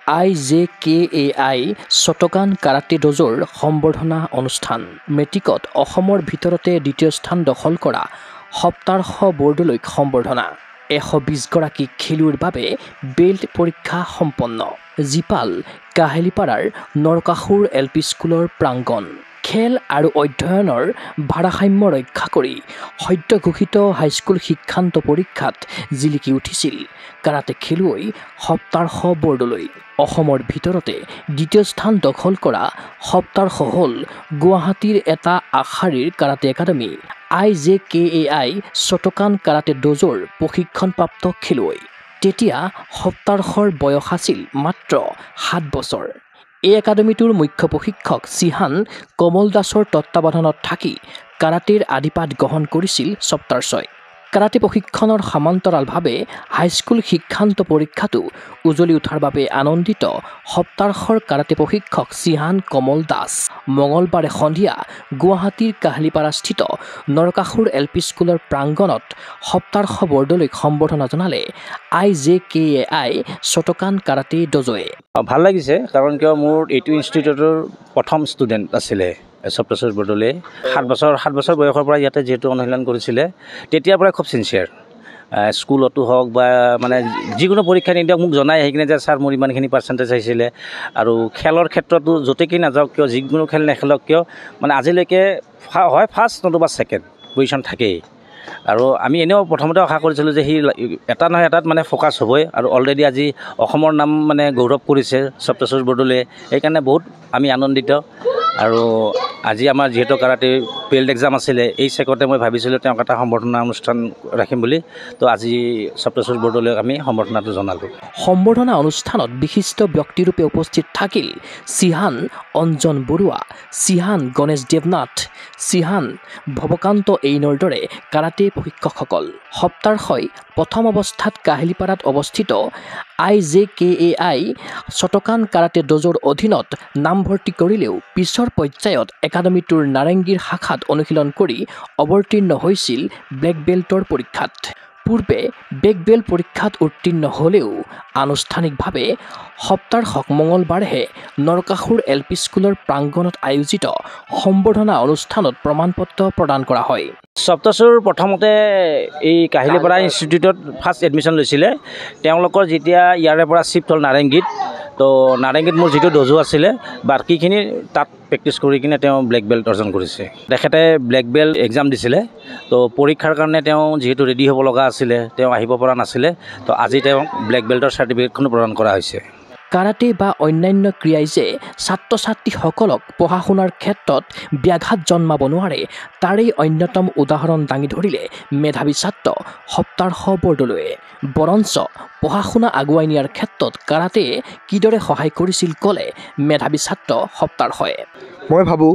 IJKAI শতকান karate ড'জৰ সম্বৰ্ধনা অনুষ্ঠান। মেট্ৰিকত অসমৰ ভিতৰতে দ্বিতীয় স্থান দখল কৰা সপ্তাৰ্ষ বৰদলৈক সম্বৰ্ধনা। 120 গৰাকী খেলুৱৈৰ বাবে বেল্ট পৰীক্ষা সম্পন্ন। জিপাল কাহিলিপাৰাৰ নৰকাসুৰ LP স্কুলৰ প্ৰাংগণ। খেল আৰু অধ্যয়নৰ ভাৰসাম্য ৰক্ষা কৰি সদ্য ঘোষিত হাইস্কুল শিক্ষান্ত পৰীক্ষাত জিলিকি উঠিছিল কাৰাটে খেলুৱৈ সপ্তাৰ্ষ বৰদলৈ। অসমৰ ভিতৰতে দ্বিতীয় স্থান দখল কৰা সপ্তাৰ্ষ হ'ল গুৱাহাটীৰ এটা আগশাৰীৰ কাৰাটে একাডেমী IJKAI শতকান কাৰাটে ড'জৰ প্ৰশিক্ষণপ্ৰাপ্ত খেলুৱৈ। তেতিয়া সপ্তাৰ্ষৰ বয়স আছিল মাত্ৰ 7 বছৰ। এই একাডেমীটোৰ মুখ্য প্ৰশিক্ষক চিহান কমল দাসৰ তত্বাৱধানত থাকি কাৰাটেৰ আদিপাঠ গ্ৰহণ কৰিছিল সপ্তাৰ্ষই। কাৰাটে প্ৰশিক্ষণৰ সমান্তৰালভাৱে হাইস্কুল শিক্ষান্ত পৰীক্ষাটো উজলি উঠাৰ বাবে আনন্দিত সপ্তাৰ্ষৰ কাৰাটে প্ৰশিক্ষক চিহান কমল দাস। মঙলবাৰে সন্ধিয়া গুৱাহাটীৰ কাহিলিপাৰাস্থিত নৰকাসুৰ LP স্কুলৰ প্ৰাংগণত সপ্তাৰ্ষ বৰদলৈক সম্বৰ্ধনা জনালে IJKAI শতকান কাৰাটে ড'জয়ে। ভাল লাগিছে কাৰণ কিয় মোৰ এইটো ইনষ্টিটিউটৰ প্ৰথম ষ্টুডেণ্ট আছিলে সপ্তাৰ্ষ বৰদলৈ। 7 বছৰ বয়সৰ পৰা ইয়াতে যিহেতু অনুশীলন কৰিছিলে তেতিয়াৰ পৰাই খুব ছিনচিয়াৰ। স্কুলতো হওক বা মানে যিকোনো পৰীক্ষা নিদিয়ক মোক জনাই আহি কিনে যে ছাৰ মোৰ ইমানখিনি পাৰ্চেণ্টেজ আহিছিলে। আৰু খেলৰ ক্ষেত্ৰতো য'তেই নাযাওক কিয় যিকোনো খেল নেখেলক কিয় মানে আজিলৈকে হয় ফাৰ্ষ্ট নতুবা ছেকেণ্ড পজিশ্যন থাকেই। আৰু আমি এনেও প্ৰথমতে আশা কৰিছিলোঁ যে সি এটা নহয় এটাত মানে ফ'কাছ হ'বই। আৰু অলৰেডি আজি অসমৰ নাম মানে গৌৰৱ কৰিছে সপ্তাৰ্ষ বৰদলৈয়ে, সেইকাৰণে বহুত আমি আনন্দিত। আৰু আজি আমাৰ যিহেতু কাৰাটে বেল্ট এক্সাম আছিলে এই চেকতে মই ভাবিছিলোঁ তেওঁক এটা সম্বৰ্ধনা অনুষ্ঠান ৰাখিম বুলি। তো আজি সপ্তাৰ্ষ বৰদলৈক আমি সম্বৰ্ধনাটো জনালোঁ। সম্বৰ্ধনা অনুষ্ঠানত বিশিষ্ট ব্যক্তিৰূপে উপস্থিত থাকিল চিহান অঞ্জন বৰুৱা, চিহান গণেশ দেৱনাথ, চিহান ভৱকান্ত এইনৰ দৰে কাৰাটে প্ৰশিক্ষকসকল। সপ্তাৰ্ষই প্ৰথম অৱস্থাত কাহিলিপাৰাত অৱস্থিত IJKAI শতকান কাৰাটে ড'জৰ অধীনত নামভৰ্তি কৰিলেও পিছৰ পৰ্যায়ত একাডেমীটোৰ নাৰেংগীৰ শাখাত অনুশীলন কৰি অৱতীৰ্ণ হৈছিল ব্লেক বেল্টৰ পৰীক্ষাত। পূৰ্বে ব্লেক বেল্ট পৰীক্ষাত উত্তীৰ্ণ হ'লেও আনুষ্ঠানিকভাৱে সপ্তাৰ্ষক মঙলবাৰেহে নৰকাসুৰ LP স্কুলৰ প্ৰাংগণত আয়োজিত সম্বৰ্ধনা অনুষ্ঠানত প্ৰমাণপত্ৰ প্ৰদান কৰা হয়। সপ্তাৰ্ষৰ প্ৰথমতে এই কাহিলিপাৰা ইনষ্টিটিউটত ফাৰ্ষ্ট এডমিশ্যন লৈছিলে। তেওঁলোকৰ যেতিয়া ইয়াৰে পৰা শ্বিফ্ট হ'ল নাৰেংগীত, তো নাৰেংগীত মোৰ যিটো ড'জো আছিলে বাকীখিনি তাত প্ৰেক্টিছ কৰি কিনে তেওঁ ব্লেক বেল্ট অৰ্জন কৰিছে। তেখেতে ব্লেক বেল্ট এক্সাম দিছিলে, তো পৰীক্ষাৰ কাৰণে তেওঁ যিহেতু ৰেডি হ'ব লগা আছিলে তেওঁ আহিব পৰা নাছিলে, তো আজি তেওঁক ব্লেক বেল্টৰ চাৰ্টিফিকেটখনো প্ৰদান কৰা হৈছে। কাৰাটে বা অন্যান্য ক্ৰীড়াই যে ছাত্ৰ ছাত্ৰীসকলক পঢ়া শুনাৰ ক্ষেত্ৰত ব্যাঘাত জন্মাব নোৱাৰে তাৰেই অন্যতম উদাহৰণ দাঙি ধৰিলে মেধাৱী ছাত্ৰ সপ্তাৰ্ষ বৰদলৈয়ে। বৰঞ্চ পঢ়া শুনা আগুৱাই নিয়াৰ ক্ষেত্ৰত কাৰাটেয়ে কিদৰে সহায় কৰিছিল ক'লে মেধাৱী ছাত্ৰ সপ্তাৰ্ষই। মই ভাবোঁ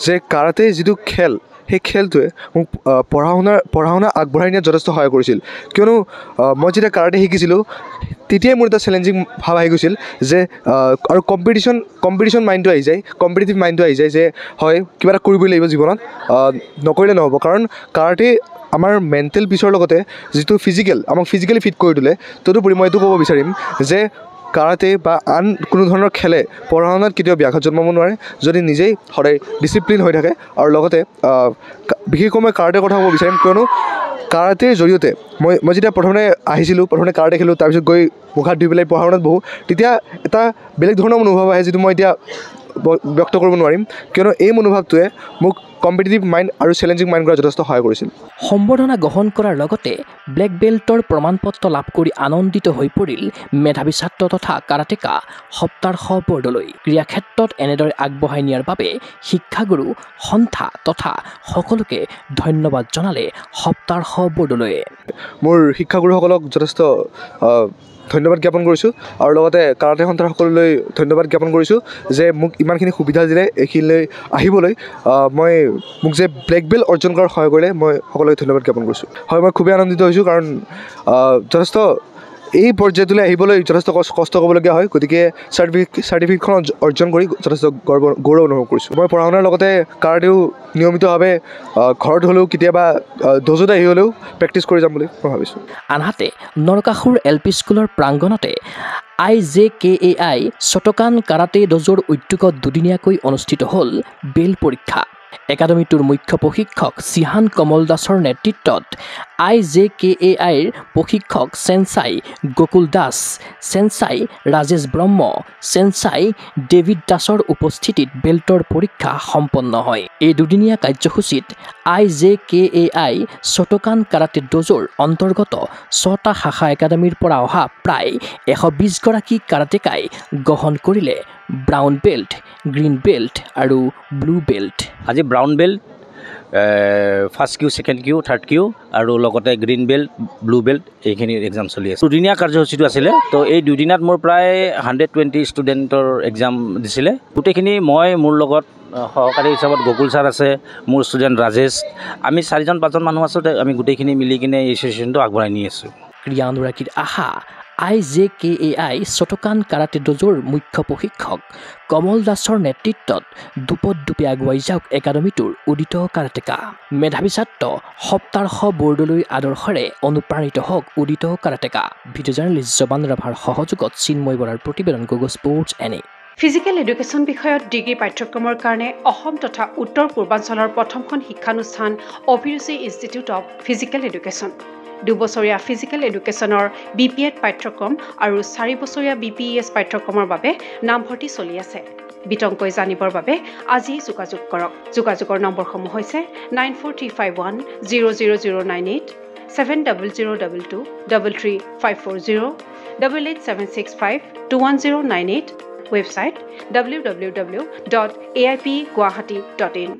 যে কাৰাটে যিটো খেল সেই খেলটোৱে মোক পঢ়া শুনা আগবঢ়াই নিয়াত যথেষ্ট সহায় কৰিছিল। কিয়নো মই যেতিয়া কাৰাটে শিকিছিলোঁ তেতিয়াই মোৰ এটা চেলেঞ্জিং ভাৱ আহি গৈছিল যে আৰু কম্পিটিশ্যন মাইণ্ডটো আহি যায়, কম্পিটিটিভ মাইণ্ডটো আহি যায় যে হয় কিবা এটা কৰিবই লাগিব জীৱনত, নকৰিলে নহ'ব। কাৰণ কাৰাটে আমাৰ মেণ্টেল পিছৰ লগতে যিটো আমাক ফিজিকেলি ফিট কৰি তোলে। তদুপৰি মই এইটো ক'ব বিচাৰিম যে কাৰাটে বা আন কোনো ধৰণৰ খেলে পঢ়া শুনাত কেতিয়াও ব্যাঘাত জন্মাব নোৱাৰে যদি নিজেই সদায় ডিচিপ্লিন হৈ থাকে। আৰু লগতে বিশেষকৈ মই কাৰাটেৰ কথা ক'ব বিচাৰিম, কিয়নো কাৰাটেৰ জৰিয়তে মই যেতিয়া প্ৰথমে কাৰাটে খেলোঁ, তাৰপিছত গৈ মুখ হাত ধুই পেলাই পঢ়া শুনাত বহোঁ, তেতিয়া এটা বেলেগ ধৰণৰ মনোভাৱ আহে যিটো মই এতিয়া ব্যক্ত কৰিব নোৱাৰিম। কিয়নো এই মনোভাৱটোৱে মোক কম্পিটিটিভ মাইণ্ড আৰু চেলেঞ্জিং মাইণ্ড কৰাত যথেষ্ট সহায় কৰিছিল। সম্বৰ্ধনা গ্ৰহণ কৰাৰ লগতে ব্লেক বেল্টৰ প্ৰমাণপত্ৰ লাভ কৰি আনন্দিত হৈ পৰিল মেধাৱী ছাত্ৰ তথা কাৰাটেকা সপ্তাৰ্ষ বৰদলৈ। ক্ৰীড়া ক্ষেত্ৰত এনেদৰে আগবঢ়াই নিয়াৰ বাবে শিক্ষাগুৰু সন্থা তথা সকলোকে ধন্যবাদ জনালে সপ্তাৰ্ষ বৰদলৈয়ে। মোৰ শিক্ষাগুৰুসকলক যথেষ্ট ধন্যবাদ জ্ঞাপন কৰিছোঁ আৰু লগতে কাৰাটে সন্থাৰ সকলোলৈ ধন্যবাদ জ্ঞাপন কৰিছোঁ যে মোক ইমানখিনি সুবিধা দিলে এইখিনিলৈ আহিবলৈ। মোক যে ব্লেক বেল্ট অৰ্জন কৰাৰ সহায় কৰিলে মই সকলোকে ধন্যবাদ জ্ঞাপন কৰিছোঁ। হয়, মই খুবেই আনন্দিত হৈছোঁ কাৰণ যথেষ্ট এই পৰ্যায়টোলৈ আহিবলৈ যথেষ্ট কষ্ট কৰিবলগীয়া হয় গতিকে চাৰ্টিফিকেটখন অৰ্জন কৰি যথেষ্ট গৌৰৱ অনুভৱ কৰিছোঁ মই পঢ়া শুনাৰ লগতে কাৰাটেও নিয়মিতভাৱে ঘৰত হ'লেও কেতিয়াবা দজোত আহি হ'লেও প্ৰেক্টিছ কৰি যাম বুলি মই ভাবিছোঁ আনহাতে নৰকাসুৰ LP স্কুলৰ প্ৰাংগণতে IJKAI শ্বটোকান কাৰাটে ড'জৰ উদ্যোগত দুদিনীয়াকৈ অনুষ্ঠিত হ'ল বেল পৰীক্ষা একাডেমীটোৰ মুখ্য প্ৰশিক্ষক চিহান কমল দাসৰ নেতৃত্বত IJKAIৰ প্ৰশিক্ষক চেনচাই গকুল দাস চেনচাই ৰাজেশ ব্ৰহ্ম চেনচাই ডেভিড দাসৰ উপস্থিতিত বেল্টৰ পৰীক্ষা সম্পন্ন হয় এই দুদিনীয়া কাৰ্যসূচীত IJKAI শ্বটোকান কাৰাটে ড'জৰ অন্তৰ্গত 6টা শাখা একাডেমীৰ পৰা অহা প্ৰায় 120 গৰাকী কাৰাটেকাই গ্ৰহণ কৰিলে ব্ৰাউন বেল্ট গ্ৰীণ বেল্ট আৰু ব্লু বেল্ট আজি brown belt first kyu second kyu third kyu আৰু লগতে গ্ৰীণ বেল্ট ব্লু বেল্ট এইখিনি এক্সাম চলি আছে দুদিনীয়া কাৰ্যসূচীটো আছিলে তো এই দুদিনত মোৰ প্ৰায় 120 ষ্টুডেণ্টৰ এক্সাম দিছিলে গোটেইখিনি মই মোৰ লগত সহকাৰী হিচাপত গকুল ছাৰ আছে মোৰ ষ্টুডেণ্ট ৰাজেশ আমি 4-5জন মানুহ আছোঁ আমি গোটেইখিনি মিলি কিনে এই ছেশ্যনটো আগবঢ়াই নি আছোঁ ক্ৰীড়ানুৰাগীৰ আশা IJKAI শ্বটোকান কাৰাটে ড'জৰ মুখ্য প্ৰশিক্ষক কমল দাসৰ নেতৃত্বত দুপদুপে আগুৱাই যাওক একাডেমীটোৰ উদিত কাৰাটেকা মেধাৱী ছাত্ৰ সপ্তাৰ্ষ বৰ্ডলৈ আদৰ্শৰে অনুপ্ৰাণিত হওক উদিত কাৰাটেকা ভিডিঅ' জাৰ্নেলিষ্ট জবান ৰাভাৰ সহযোগত চিন্ময় বৰাৰ প্ৰতিবেদন গগো স্পৰ্টছ এনে ফিজিকেল এডুকেশ্যন বিষয়ত ডিগ্ৰী পাঠ্যক্ৰমৰ কাৰণে অসম তথা উত্তৰ পূৰ্বাঞ্চলৰ প্ৰথমখন শিক্ষানুষ্ঠান অভিৰুচি ইনষ্টিটিউট অৱ ফিজিকেল এডুকেশ্যন 2 বছৰীয়া ফিজিকেল এডুকেশ্যনৰ BPEd পাঠ্যক্ৰম আৰু 4 বছৰীয়া BPES পাঠ্যক্ৰমৰ বাবে নামভৰ্তি চলি আছে বিতংকৈ জানিবৰ বাবে আজি যোগাযোগ কৰক যোগাযোগৰ নম্বৰসমূহ হৈছে 9435100098 700222 33540 88765210998 ৱেবছাইট www.aipguwahati.in